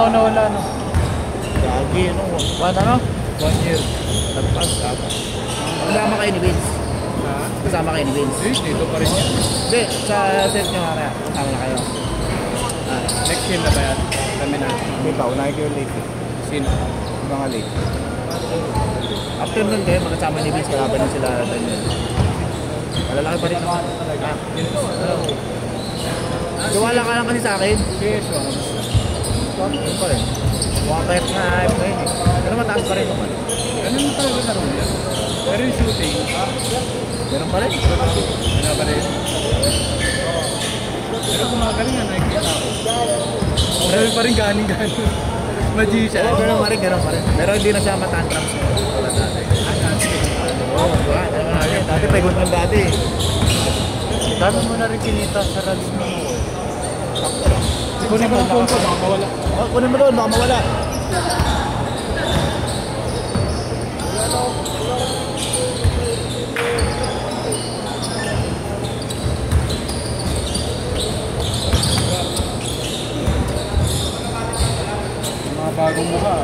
ako nawala, no? Lagi, no? 1 year. Tapos. Kasama kayo ni Vince. Ha? Kasama kayo ni Vince. Dito pa rin yan. Hindi, sa set nyo kaya. Kasama na kayo. Next year na ba yan? Kami na. Hindi pa, unahin kayo late. Sino? Mga late. After nun kayo, magkasama ni Vince, kalaban na sila Daniel. Malalaki pa rin naman. Tiwala ka lang kasi sa akin. Yes, Ano pa rin? Mukhang kahit na hype na yun eh. Pero mataas pa rin naman. Ganun talaga na rin yan. Pero yung shooting, Ganun pa rin. ano pa rin? Pero kumagaling na, nakikita ako. Marami pa rin ganing-ganing. Magician. Ganun pa rin. Pero hindi na siya matantrams. Wala dati. Oo, diba? Dati pegot lang dati. Dami mo na rin kinita sa rally mo. Kunin mo doon, baka mawala. Kunin mo doon, baka mawala. Mga bagong mukha.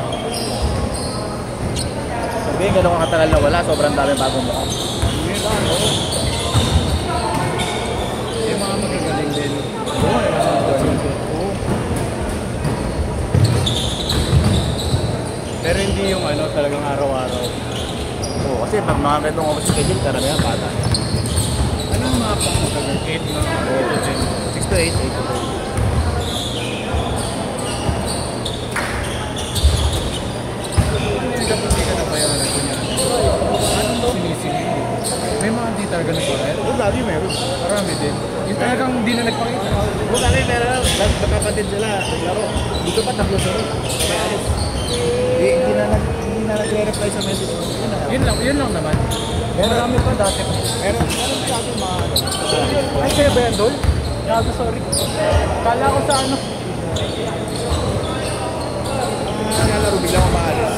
Sabihin, gano'n kang katagal na wala, sobrang dami bagong mukha. Yung mga magagaling din. Oo, Pero hindi yung ano, talagang araw-araw. Oo, kasi pag mga ganitong office schedule, karamihan bata. Ano ang mga pang-magaling? 8 na? 6 to 8, 8 to 10. Hindi ka na bayaran ko niya. Anong sinisingin mo? May mga hindi talaga nagbayad? Oo, dati meron. Marami din. Yung talagang hindi na nagpakita. Oo, dati meron. Nagkapatid sila, naglaro. Dito pa tatlo sila. May alis. Hindi na nagre-reply sa message. Yun lang naman. Marami pa dati. Meron sa akin mga Ay, kaya ba yan, Dol? Gago, sorry. Kala ko sa ano. nalaro bigla ko maalis.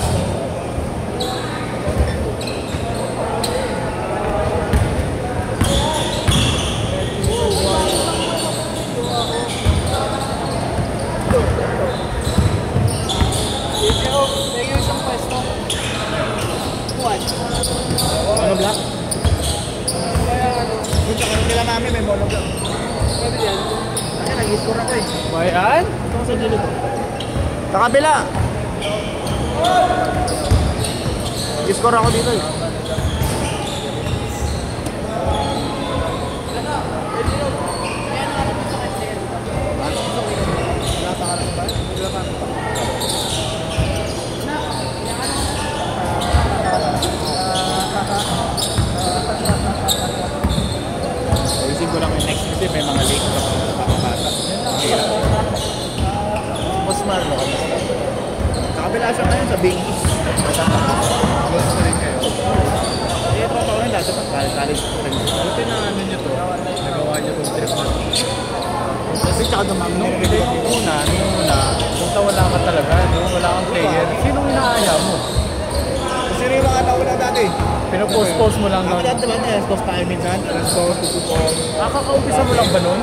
Ano black? Kung sa kanila namin may monoblock. Pwede yan. Kasi nag-score ako eh. Bayan? Ito sa gilid ko. Sa kabila! Nag-score ako dito eh. Wala pa ka lang ba? Wala pa. Ayusin ko lang yung next kasi may mga link pa sa kakabata. Mas marlo ka mas. Sa kabila siya ngayon sa Bingis. Close na rin kayo. Eh, totoo rin dati pag college. Buti na ano nyo to. Nagawa nyo itong trip na. Kasi tsaka dumami na rin. Nung una, kung wala ka talaga, wala kang player, sinong inaaya mo? Kasi rin mga nauna dati. Pinopost-post mo lang Ako nun. dati diba na post tayo minsan. Post, tutupong. Kakaumpisa mo lang ba nun?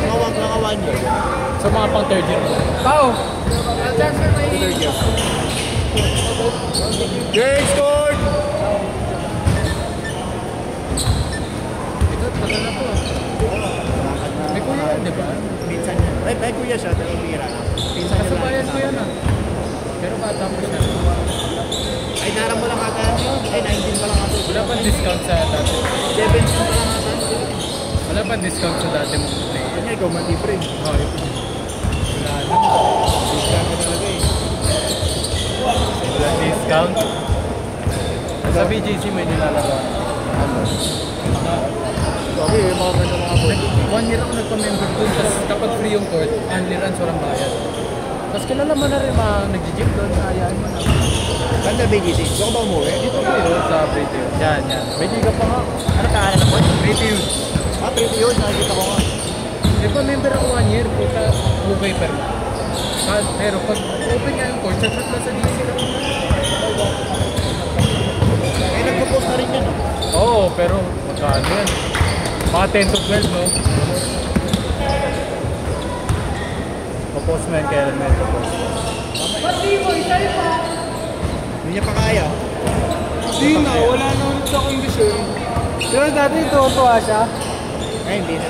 Mga 1 year. Sa mga pang third year mo. Pao! Third year. Great scored! Ito, tagal na to. May kuya yan, di ba? Minsan yan. Ay, kuya siya, pero bira na. Minsan niya Kasabayan ko lang. yan ah. Pero bata mo siya. Ay, naram mo lang ata yun. Ay, 19 pa lang ata. Wala pang discount sa dati. 17 pa lang ata. Wala pang discount sa dati mong play. Kanya, ikaw man libre. Oh, wala na. Discount ka talaga eh. Wala discount. Sa BGC may nilalaro. Okay, yung mga ganun mga boy. 1 year ako nagpa-member doon. Tapos kapag free yung court, only runs walang bayad. Tapos kilala mo na rin mga nag-gym doon. Hayaan mo na. Ganda BGC. Gusto ko ba umuwi? Dito ko yun sa Pretty Youth. Yan. May liga pa nga. Ano tahanan na po? Pretty Youth. Ah, pretty yun. Nakikita ko nga. Di ba member ako 1 year? Puta, okay per month. Pero pag open nga yung court, chat lang sa DC lang. Eh, nagpo-post na rin yan. No? Oo, pero magkano yan? Mga 10 to 12, no? Post mo yan kailan may post. Hindi niya pa kaya. Hindi na, wala na ulit sa kondisyon. Diba dati tuwa siya? Ay, hindi na.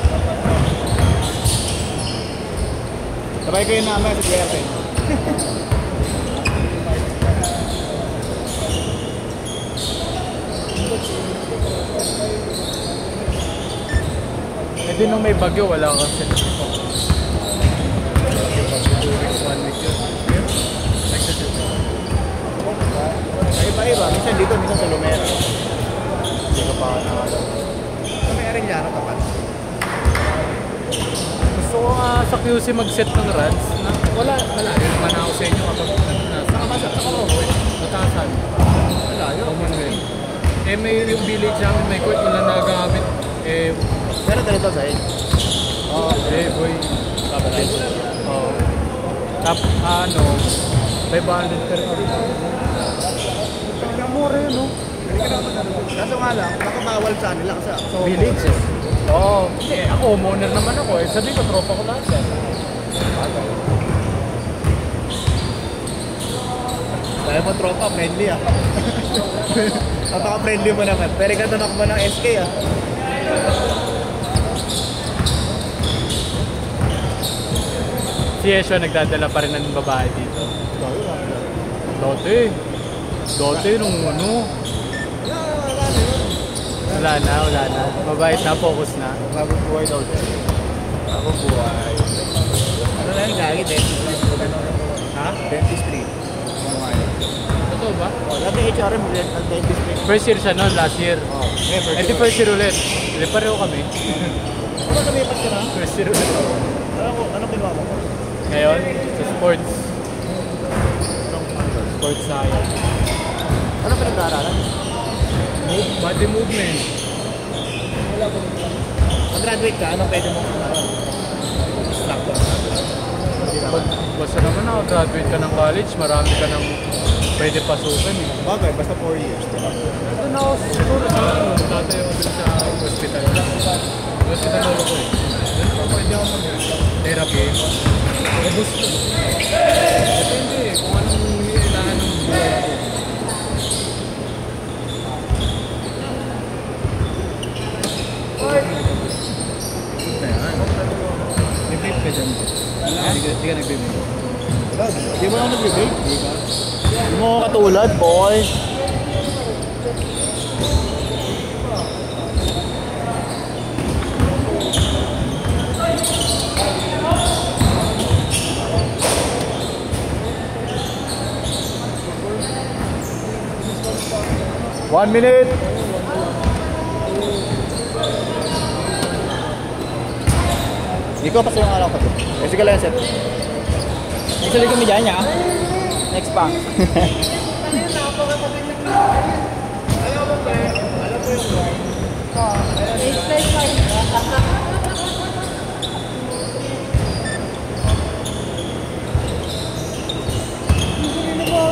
Sabay kayo naman sa GRP. Eh di nung may bagyo, wala kang set. Bagyo, 2 weeks, 1 week yun. Nagsaset. Ay, iba-iba. Minsan dito, minsan sa Lumera. Hindi ka pa nakala. Sa may Arellano tapat. Gusto ko sa QC mag-set ng runs na wala yun naman ako sa inyo kapag nasa matasan. Wala yun. Commonwealth. Eh may yung village namin may court wala nagagamit. Eh, Pero ganito sa'yo. eh boy. Kabalay. Oo. Tap, 500 per hour. Mura yun, no? Kaso nga lang, nakabawal sa nila kasi ako. Village eh. Oo. Eh, ako, homeowner naman ako eh. Sabi ko, tropa ko lahat yan. Dahil mo tropa, friendly ah. Napaka-friendly mo naman. Pero ka tunok mo ng SK ah. Si Yeshua nagdadala pa rin ng babae dito. Dati nung ano. Wala na. Mabait na, focus na. Mabubuhay daw siya. Mabubuhay. Ano na yung gagi? Dentistry. Ha? Dentistry. Ano nga yun? Totoo ba? Dati HRM ulit ang dentistry. First year siya noon, last year. Eh, di first year ulit. Hindi pareho kami. Ano lumipat ka na? First year ulit. Ano kinuha mo? Ngayon, sa sports. Sports science. Ano pinag-aaralan? Body movement. Mag-graduate ka, anong pwede mo? Stop ko. Basta naman graduate ka ng college, marami ka nang pwede pasukan eh. Bagay, basta 4 years. Diba? Ito na ako siguro sa tatayo ko dun sa hospital. Hospital ako ko eh. Doon pa pwede ako mag-therapy. Gusto. Depende eh, kung anong kailangan ng buhay ko. Nag-vape ka dyan. Hindi ka nag-vape. Di mo lang nag-vape? Di mo katulad, boy. One minute. Ikaw pa sa araw ko to. Sige lang set. Actually kami dyan ya. Next pa.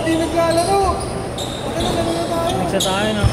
Hindi naglalaro. Next na tayo no.